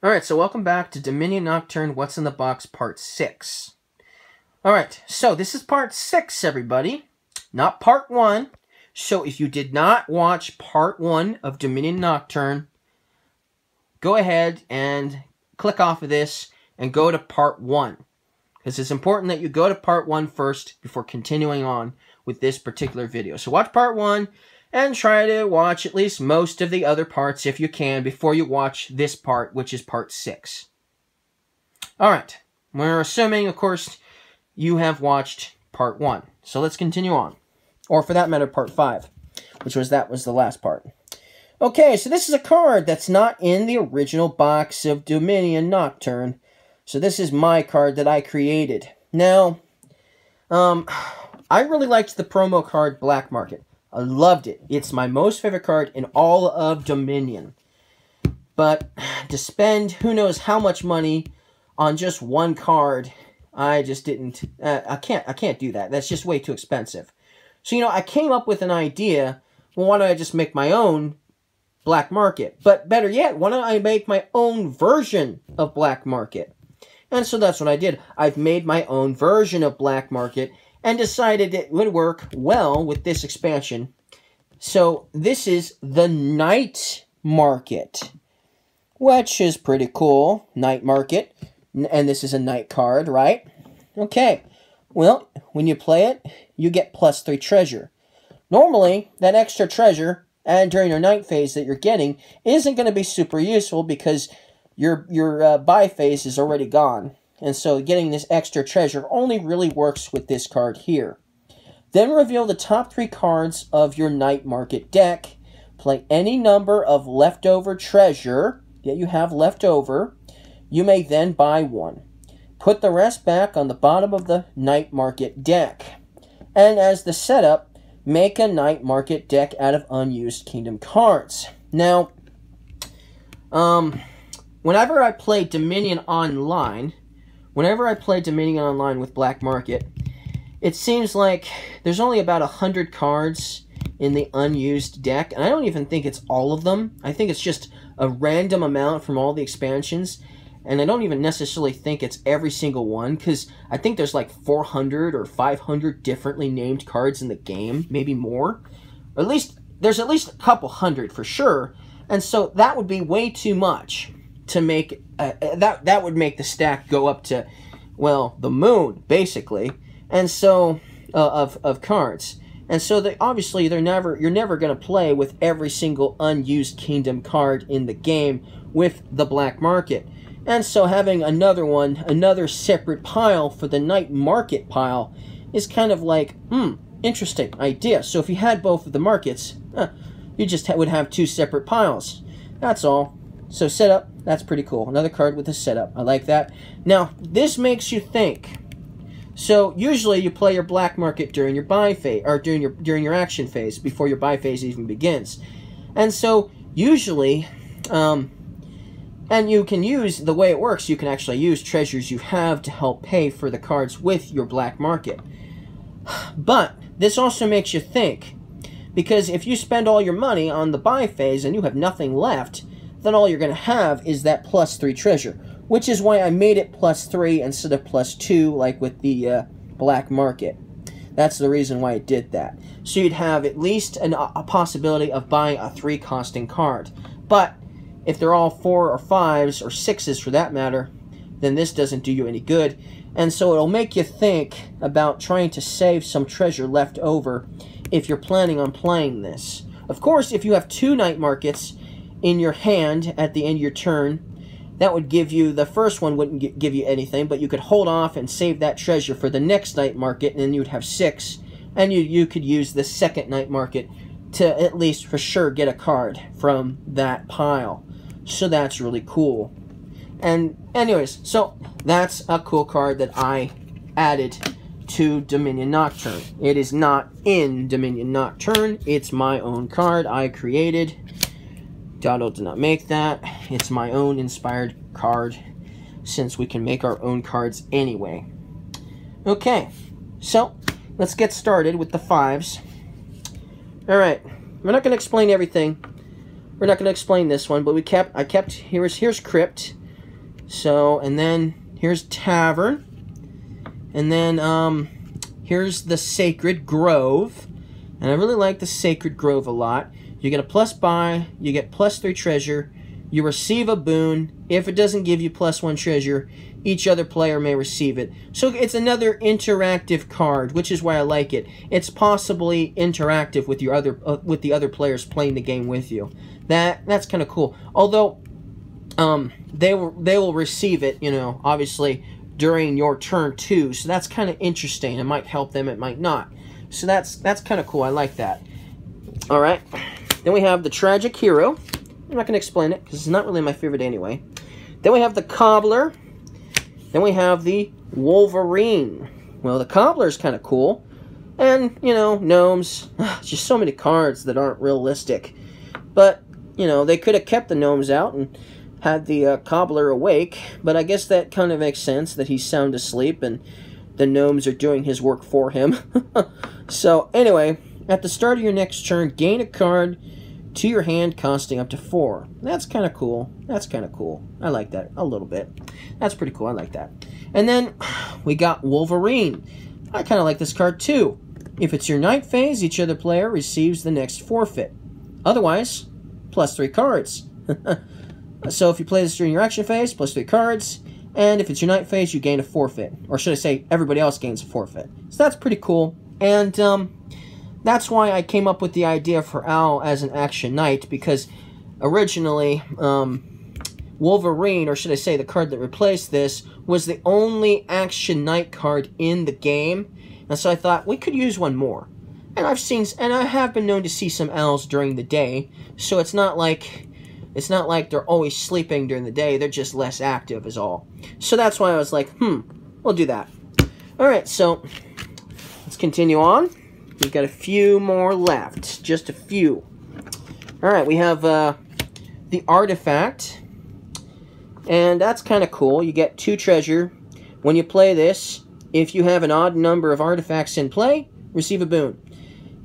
Alright, so welcome back to Dominion Nocturne What's in the Box Part 6. Alright, so this is Part 6, everybody. Not Part 1. So if you did not watch Part 1 of Dominion Nocturne, go ahead and click off of this and go to Part 1. Because it's important that you go to Part 1 first before continuing on with this particular video. So watch Part 1 and try to watch at least most of the other parts if you can before you watch this part, which is Part 6. Alright, we're assuming, of course, you have watched Part 1. So let's continue on. Or for that matter, Part 5, that was the last part. Okay, so this is a card that's not in the original box of Dominion Nocturne. So this is my card that I created. Now, I really liked the promo card Black Market. I loved it. It's my most favorite card in all of Dominion. But to spend who knows how much money on just one card, I just didn't. I can't do that. That's just way too expensive. So I came up with an idea. Well, why don't I just make my own Black Market? But better yet, why don't I make my own version of Black Market? And so that's what I did. I've made my own version of Black Market and decided it would work well with this expansion. So this is the Night Market, which is pretty cool. Night Market, and this is a night card, right? Okay, well, when you play it, you get +3 treasure. Normally, that extra treasure, and during your night phase that you're getting, isn't going to be super useful because your buy phase is already gone. And so getting this extra treasure only really works with this card here. Then reveal the top 3 cards of your Night Market deck. Play any number of leftover treasure that you have left over. You may then buy one. Put the rest back on the bottom of the Night Market deck. And as the setup, make a Night Market deck out of unused Kingdom cards. Now, whenever I play Dominion Online with Black Market, it seems like there's only about 100 cards in the unused deck, and I don't even think it's all of them. I think it's just a random amount from all the expansions, and I don't even necessarily think it's every single one, because I think there's like 400 or 500 differently named cards in the game, maybe more. Or there's at least a couple hundred for sure, and so that would be way too much to make, that would make the stack go up to, well, the moon, basically, and so, of cards. And so, obviously, you're never going to play with every single unused Kingdom card in the game with the Black Market. And so having another separate pile for the Night Market pile is kind of like, interesting idea. So if you had both of the markets, you just would have 2 separate piles. That's all. So setup, that's pretty cool. Another card with a setup. I like that. Now, this makes you think. So usually you play your Black Market during your buy phase, or during your action phase, before your buy phase even begins. And so usually, and you can use, the way it works, you can actually use treasures you have to help pay for the cards with your Black Market. But this also makes you think, because if you spend all your money on the buy phase and you have nothing left, then all you're going to have is that +3 treasure, which is why I made it +3 instead of +2, like with the Black Market. That's the reason why I did that. So you'd have at least a possibility of buying a 3-costing card. But if they're all 4 or 5s or 6s for that matter, then this doesn't do you any good. And so it'll make you think about trying to save some treasure left over if you're planning on playing this. Of course, if you have 2 Night Markets in your hand at the end of your turn, that would give you, the first one wouldn't give you anything, but you could hold off and save that treasure for the next Night Market, and then you would have 6, and you could use the second Night Market to at least for sure get a card from that pile. So that's really cool. And anyways, so that's a cool card that I added to Dominion Nocturne. It is not in Dominion Nocturne. It's my own card I created. Dotto did not make that. It's my own inspired card, since we can make our own cards anyway. Okay, so let's get started with the 5s. Alright, we're not going to explain everything. We're not going to explain this one, but here's Crypt. So, and then here's Tavern. And then here's the Sacred Grove. And I really like the Sacred Grove a lot. You get a plus buy, you get +3 treasure, you receive a boon. If it doesn't give you +1 treasure, each other player may receive it. So it's another interactive card, which is why I like it. It's possibly interactive with your with the other players playing the game with you. That's kind of cool. Although they will receive it, you know, obviously during your turn too. So that's kind of interesting. It might help them, it might not. So that's kind of cool. I like that. All right. Then we have the Tragic Hero. I'm not going to explain it because it's not really my favorite anyway. Then we have the Cobbler. Then we have the Wolverine. Well, the Cobbler is kind of cool. And, you know, gnomes. Just so many cards that aren't realistic. But, you know, they could have kept the gnomes out and had the Cobbler awake. But I guess that kind of makes sense that he's sound asleep and the gnomes are doing his work for him. So, anyway, at the start of your next turn, gain a card to your hand costing up to 4. That's kind of cool. That's kind of cool. I like that a little bit. That's pretty cool. I like that. And then we got Wolverine. I kind of like this card too. If it's your night phase, each other player receives the next forfeit. Otherwise, +3 cards. So if you play this during your action phase, +3 cards. And if it's your night phase, you gain a forfeit. Or should I say, everybody else gains a forfeit. So that's pretty cool. And that's why I came up with the idea for Owl as an action knight, because originally Wolverine, or should I say the card that replaced this, was the only action knight card in the game, and so I thought we could use one more. And I have been known to see some owls during the day, so it's not like they're always sleeping during the day, they're just less active is all. So that's why I was like, we'll do that. Alright, so let's continue on. We've got a few more left. Just a few. Alright, we have the Artifact. And that's kind of cool. You get 2 treasure. When you play this, if you have an odd number of artifacts in play, receive a boon.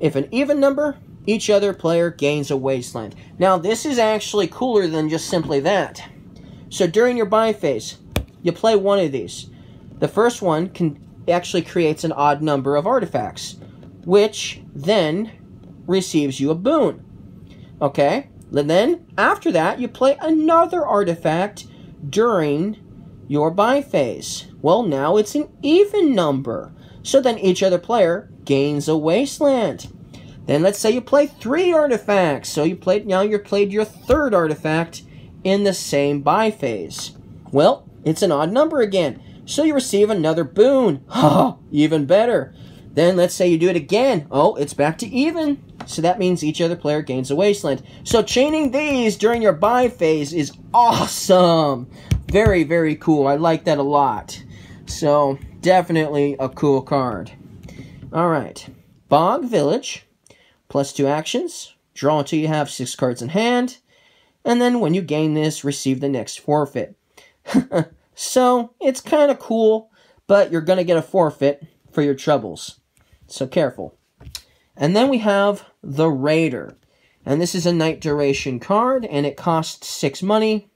If an even number, each other player gains a wasteland. Now, this is actually cooler than just simply that. So during your buy phase, you play one of these. The first one actually creates an odd number of artifacts, which then receives you a boon. Okay? And then, after that, you play another artifact during your buy phase. Well, now it's an even number. So then each other player gains a wasteland. Then let's say you play 3 artifacts. So you played your 3rd artifact in the same buy phase. Well, it's an odd number again. So you receive another boon. Even better. Then let's say you do it again. Oh, it's back to even. So that means each other player gains a wasteland. So chaining these during your buy phase is awesome. Very, very cool. I like that a lot. So definitely a cool card. Alright. Bog Village. +2 actions. Draw until you have 6 cards in hand. And then when you gain this, receive the next forfeit. So it's kind of cool, but you're going to get a forfeit for your troubles. So careful. And then we have the Raider. And this is a night duration card, and it costs 6 money.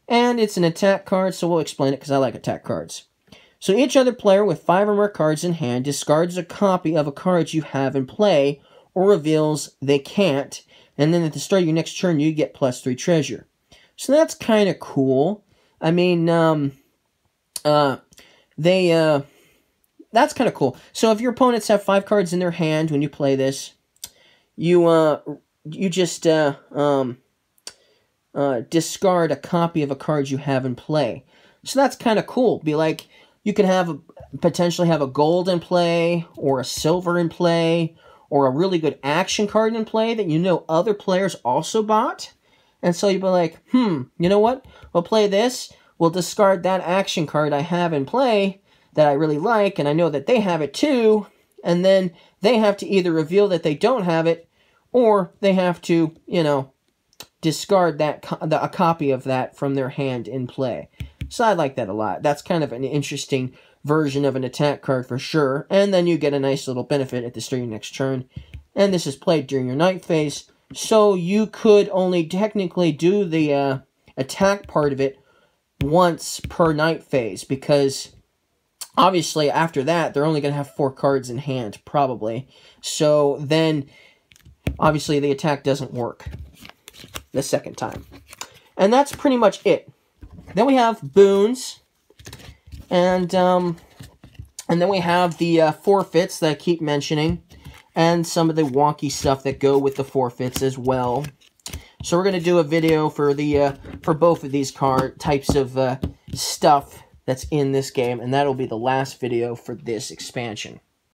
And it's an attack card, so we'll explain it because I like attack cards. So each other player with 5 or more cards in hand discards a copy of a card you have in play, or reveals they can't. And then at the start of your next turn, you get +3 treasure. So that's kind of cool. I mean, that's kind of cool. So if your opponents have 5 cards in their hand when you play this, you just discard a copy of a card you have in play. So that's kind of cool. Be like, you can potentially have a gold in play, or a silver in play, or a really good action card in play that you know other players also bought. And so you'd be like, you know what? We'll play this. We'll discard that action card I have in play that I really like, and I know that they have it too, and then they have to either reveal that they don't have it, or they have to, you know, discard a copy of that from their hand in play. So I like that a lot. That's kind of an interesting version of an attack card for sure, and then you get a nice little benefit at the start of your next turn. And this is played during your night phase, so you could only technically do the attack part of it once per night phase, because obviously after that, they're only going to have 4 cards in hand, probably. So then, obviously, the attack doesn't work the second time. And that's pretty much it. Then we have boons, and then we have the forfeits that I keep mentioning, and some of the wonky stuff that go with the forfeits as well. So we're going to do a video for the for both of these types of stuff that's in this game, and that'll be the last video for this expansion.